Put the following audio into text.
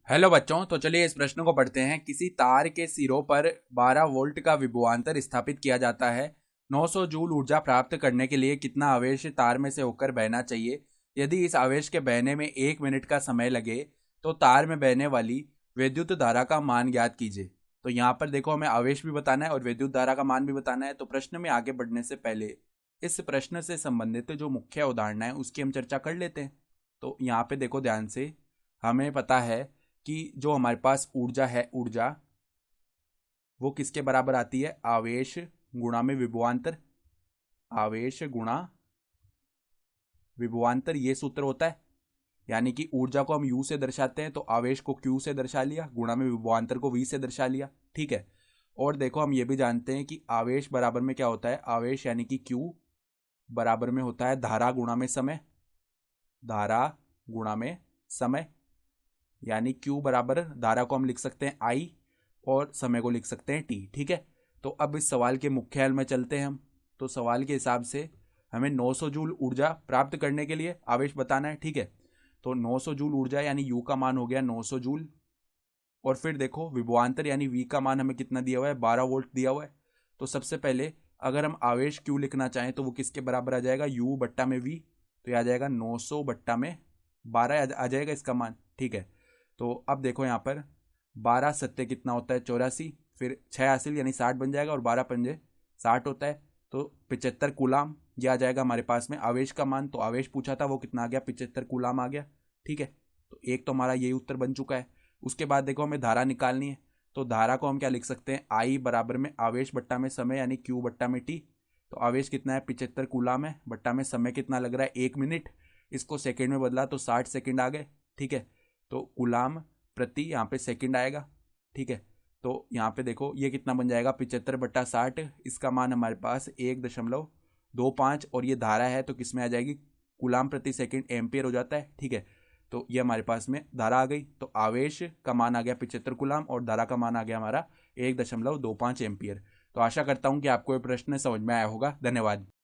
Hello बच्चों, तो चलिए इस प्रश्न को पढ़ते हैं। किसी तार के सिरों पर 12 वोल्ट का विभवांतर स्थापित किया जाता है। 900 जूल ऊर्जा प्राप्त करने के लिए कितना आवेश तार में से होकर बहना चाहिए? यदि इस आवेश के बहने में 1 मिनट का समय लगे तो तार में बहने वाली विद्युत धारा का मान ज्ञात कीजिए। तो यहाँ पर देखो, हमें आवेश भी बताना है और विद्युत धारा का मान भी बताना है। तो प्रश्न में आगे बढ़ने से पहले इस प्रश्न से संबंधित जो मुख्य उदाहरण है उसकी हम चर्चा कर लेते हैं। तो यहाँ पे देखो ध्यान से, हमें पता है कि जो हमारे पास ऊर्जा है, ऊर्जा वो किसके बराबर आती है? आवेश गुणा में विभवांतर। आवेश गुणा विभवांतर, ये सूत्र होता है। यानी कि ऊर्जा को हम यू से दर्शाते हैं तो आवेश को क्यू से दर्शा लिया, गुणा में विभवांतर को वी से दर्शा लिया। ठीक है। और देखो, हम ये भी जानते हैं कि आवेश बराबर में क्या होता है? आवेश यानी कि क्यू बराबर में होता है धारा गुणा में समय। धारा गुणा में समय, यानी Q बराबर धारा को हम लिख सकते हैं I और समय को लिख सकते हैं T। ठीक है। तो अब इस सवाल के मुख्य हल में चलते हैं हम। तो सवाल के हिसाब से हमें 900 जूल ऊर्जा प्राप्त करने के लिए आवेश बताना है। ठीक है। तो 900 जूल ऊर्जा यानी U का मान हो गया 900 जूल। और फिर देखो विभवांतर यानी V का मान हमें कितना दिया हुआ है? 12 वोल्ट दिया हुआ है। तो सबसे पहले अगर हम आवेश Q लिखना चाहें तो वो किसके बराबर आ जाएगा? U बट्टा में V। तो यह आ जाएगा 900 बट्टा में 12 आ जाएगा इसका मान। ठीक है। तो अब देखो यहाँ पर 12 सत्ते कितना होता है? 84। फिर 6 हासिल यानी 60 बन जाएगा और 12 पंजे 60 होता है। तो 75 कूलाम ये आ जाएगा हमारे पास में आवेश का मान। तो आवेश पूछा था वो कितना आ गया? 75 कूलाम आ गया। ठीक है। तो एक तो हमारा यही उत्तर बन चुका है। उसके बाद देखो हमें धारा निकालनी है। तो धारा को हम क्या लिख सकते हैं? आई बराबर में आवेश बट्टा में समय यानी क्यू बट्टा में टी। तो आवेश कितना है? 75 कूलाम है, बट्टा में समय कितना लग रहा है? 1 मिनट। इसको सेकेंड में बदला तो 60 सेकेंड आ गए। ठीक है। तो गुलाम प्रति यहाँ पे सेकंड आएगा। ठीक है। तो यहाँ पे देखो ये कितना बन जाएगा? 75 बट्टा 60। इसका मान हमारे पास 1.25 और ये धारा है तो किस में आ जाएगी? गुलाम प्रति सेकंड, एम्पियर हो जाता है। ठीक है। तो ये हमारे पास में धारा आ गई। तो आवेश का मान आ गया 75 गुलाम और धारा का मान आ गया हमारा 1.25 एम्पियर। तो आशा करता हूँ कि आपको ये प्रश्न समझ में आया होगा। धन्यवाद।